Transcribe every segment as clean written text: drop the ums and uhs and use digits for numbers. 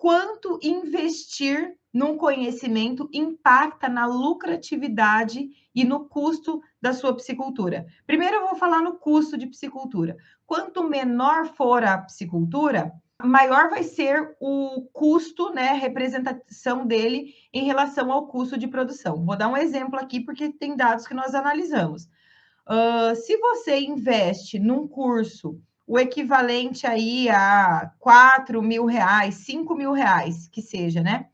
quanto investir num conhecimento impacta na lucratividade e no custo da sua piscicultura. Primeiro eu vou falar no custo de piscicultura. Quanto menor for a piscicultura, maior vai ser o custo, né, representação dele em relação ao custo de produção. Vou dar um exemplo aqui, porque tem dados que nós analisamos. Se você investe num curso o equivalente aí a R$ 4.000, R$ 5.000, que seja, né?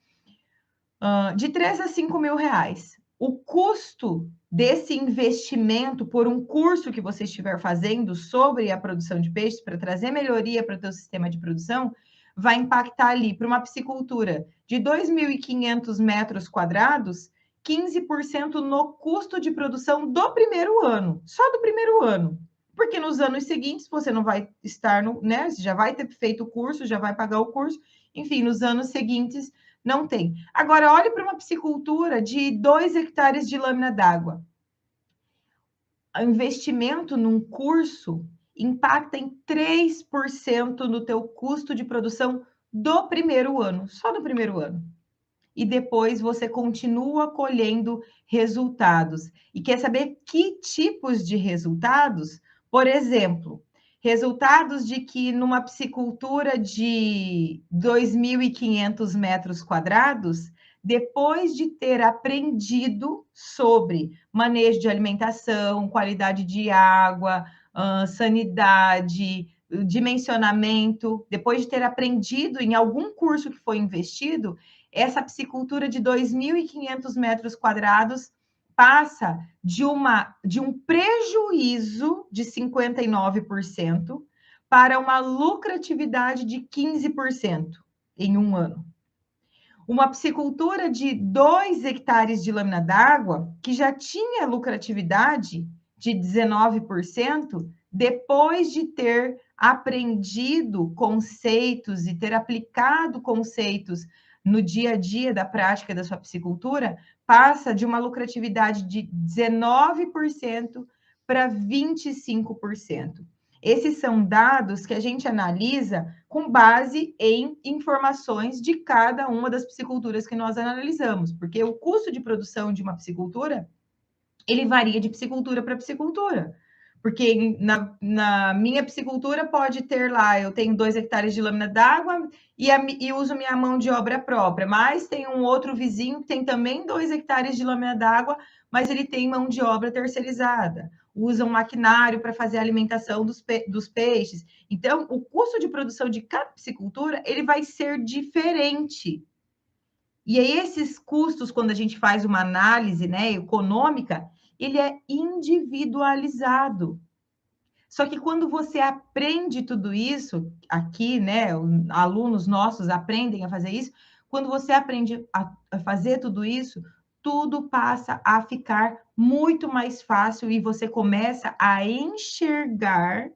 De 3 a 5 mil reais. O custo desse investimento por um curso que você estiver fazendo sobre a produção de peixes para trazer melhoria para o teu sistema de produção, vai impactar ali para uma piscicultura de 2.500 metros quadrados, 15% no custo de produção do primeiro ano, só do primeiro ano. Porque nos anos seguintes você não vai estar no, né? Você já vai ter feito o curso, já vai pagar o curso, enfim, nos anos seguintes não tem. Agora, olhe para uma piscicultura de 2 hectares de lâmina d'água. O investimento num curso impacta em 3% no teu custo de produção do primeiro ano, só do primeiro ano. E depois você continua colhendo resultados. E quer saber que tipos de resultados? Por exemplo, resultados de que numa piscicultura de 2.500 metros quadrados, depois de ter aprendido sobre manejo de alimentação, qualidade de água, sanidade, dimensionamento, depois de ter aprendido em algum curso que foi investido, essa piscicultura de 2.500 metros quadrados passa de um prejuízo de 59% para uma lucratividade de 15% em um ano. Uma piscicultura de 2 hectares de lâmina d'água, que já tinha lucratividade de 19%, depois de ter aprendido conceitos e ter aplicado conceitos no dia a dia da prática da sua piscicultura, passa de uma lucratividade de 19% para 25%. Esses são dados que a gente analisa com base em informações de cada uma das pisciculturas que nós analisamos, porque o custo de produção de uma piscicultura, ele varia de piscicultura para piscicultura. Porque na minha piscicultura pode ter lá, eu tenho 2 hectares de lâmina d'água e uso minha mão de obra própria, mas tem um outro vizinho que tem também 2 hectares de lâmina d'água, mas ele tem mão de obra terceirizada, usa um maquinário para fazer a alimentação dos peixes. Então, o custo de produção de cada piscicultura, ele vai ser diferente. E aí, esses custos, quando a gente faz uma análise, né, econômica, ele é individualizado. Só que quando você aprende tudo isso, aqui, né, alunos nossos aprendem a fazer isso, quando você aprende a fazer tudo isso, tudo passa a ficar muito mais fácil e você começa a enxergar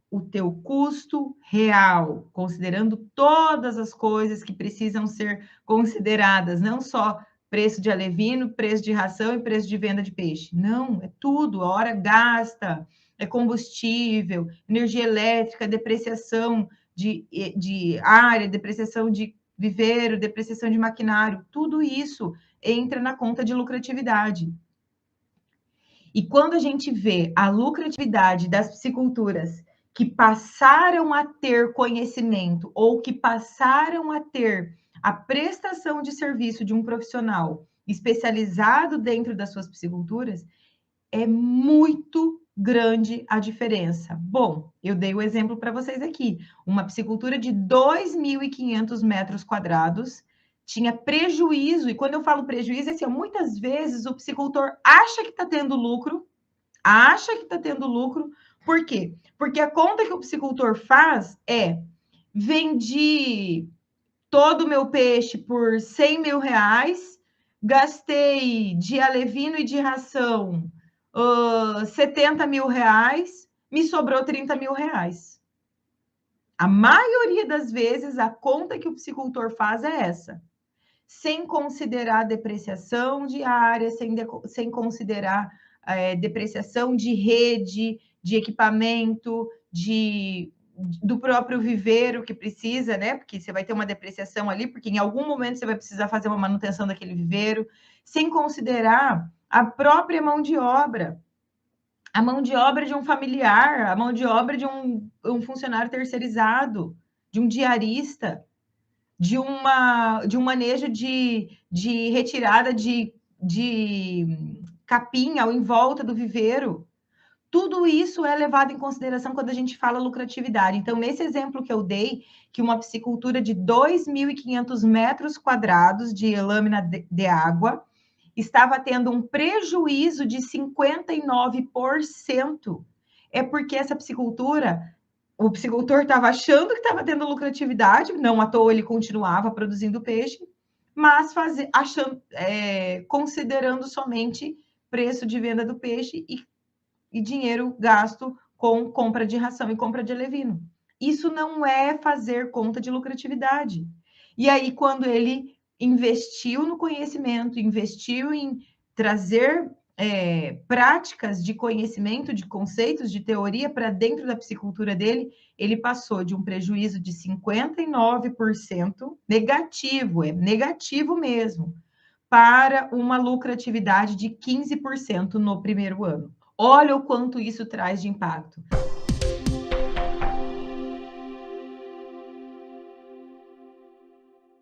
o teu custo real, considerando todas as coisas que precisam ser consideradas, não só preço de alevino, preço de ração e preço de venda de peixe. Não, é tudo, a hora gasta, é combustível, energia elétrica, depreciação de área, depreciação de viveiro, depreciação de maquinário, tudo isso entra na conta de lucratividade. E quando a gente vê a lucratividade das pisciculturas que passaram a ter conhecimento ou que passaram a ter a prestação de serviço de um profissional especializado dentro das suas pisciculturas, é muito grande a diferença. Bom, eu dei o exemplo para vocês aqui. Uma piscicultura de 2.500 metros quadrados tinha prejuízo, e quando eu falo prejuízo, é assim, muitas vezes o piscicultor acha que está tendo lucro, por quê? Porque a conta que o piscicultor faz é: vendi todo o meu peixe por R$ 100.000, gastei de alevino e de ração R$ 70.000, me sobrou R$ 30.000. A maioria das vezes, a conta que o piscicultor faz é essa, sem considerar depreciação de área, sem considerar depreciação de rede, de equipamento, de do próprio viveiro que precisa, né? Porque você vai ter uma depreciação ali, porque em algum momento você vai precisar fazer uma manutenção daquele viveiro, sem considerar a própria mão de obra. A mão de obra de um familiar, a mão de obra de um funcionário terceirizado, de um diarista, de um manejo de retirada de capim ao em volta do viveiro. Tudo isso é levado em consideração quando a gente fala lucratividade. Então, nesse exemplo que eu dei, que uma piscicultura de 2.500 metros quadrados de lâmina de água estava tendo um prejuízo de 59%, é porque essa piscicultura, o piscicultor estava achando que estava tendo lucratividade, não à toa ele continuava produzindo peixe, mas considerando somente preço de venda do peixe e dinheiro gasto com compra de ração e compra de alevino. Isso não é fazer conta de lucratividade. E aí, quando ele investiu no conhecimento, investiu em trazer práticas de conhecimento, de conceitos, de teoria para dentro da piscicultura dele, ele passou de um prejuízo de 59% negativo, é negativo mesmo, para uma lucratividade de 15% no primeiro ano. Olha o quanto isso traz de impacto.